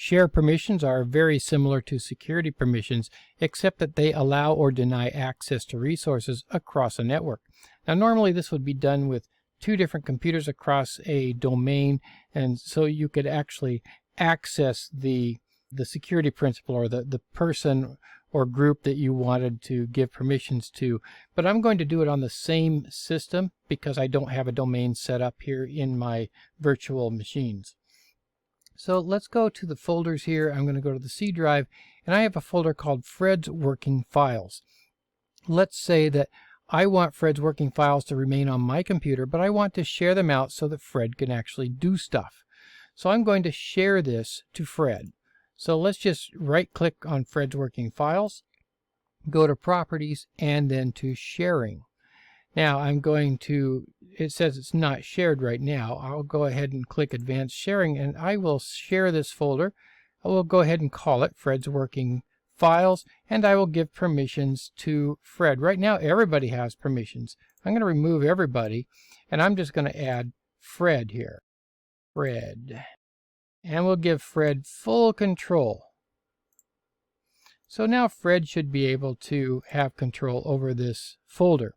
Share permissions are very similar to security permissions, except that they allow or deny access to resources across a network. Now, normally this would be done with two different computers across a domain, and so you could actually access the security principal or the person or group that you wanted to give permissions to. But I'm going to do it on the same system because I don't have a domain set up here in my virtual machines. So let's go to the folders here. I'm going to go to the C drive, and I have a folder called Fred's Working Files. Let's say that I want Fred's working files to remain on my computer, but I want to share them out so that Fred can actually do stuff. So I'm going to share this to Fred. So let's just right-click on Fred's Working Files, go to Properties, and then to Sharing. Now I'm going to, it says it's not shared right now. I'll go ahead and click Advanced Sharing, and I will share this folder. I will go ahead and call it Fred's Working Files, and I will give permissions to Fred. Right now everybody has permissions. I'm going to remove everybody, and I'm just going to add Fred here. Fred. And we'll give Fred full control. So now Fred should be able to have control over this folder.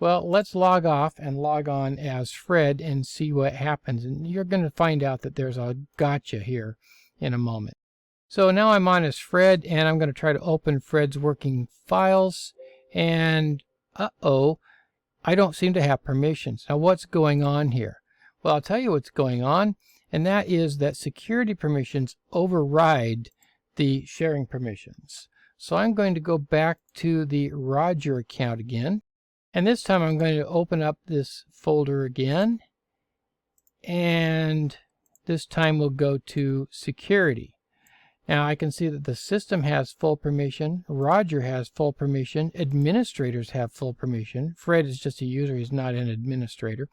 Well, let's log off and log on as Fred and see what happens. And you're going to find out that there's a gotcha here in a moment. So now I'm on as Fred, and I'm going to try to open Fred's Working Files. And uh-oh, I don't seem to have permissions. Now what's going on here? Well, I'll tell you what's going on. And that is that security permissions override the sharing permissions. So I'm going to go back to the Roger account again. And this time I'm going to open up this folder again. And this time we'll go to security. Now I can see that the system has full permission. Roger has full permission. Administrators have full permission. Fred is just a user. He's not an administrator.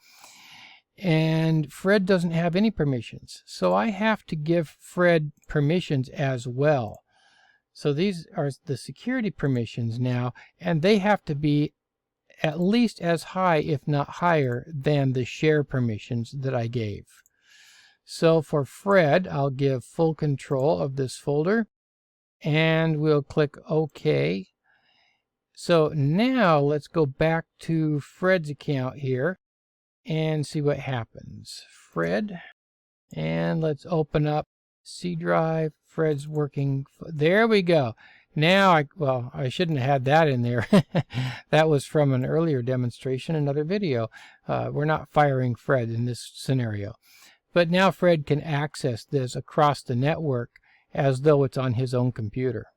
And Fred doesn't have any permissions. So I have to give Fred permissions as well. So these are the security permissions now, and they have to be at least as high, if not higher, than the share permissions that I gave. So for Fred, I'll give full control of this folder, and we'll click OK. So now let's go back to Fred's account here and see what happens. Fred, and let's open up C drive, Fred's working, there we go. Now, I shouldn't have had that in there. That was from an earlier demonstration, another video. We're not firing Fred in this scenario. But now Fred can access this across the network as though it's on his own computer.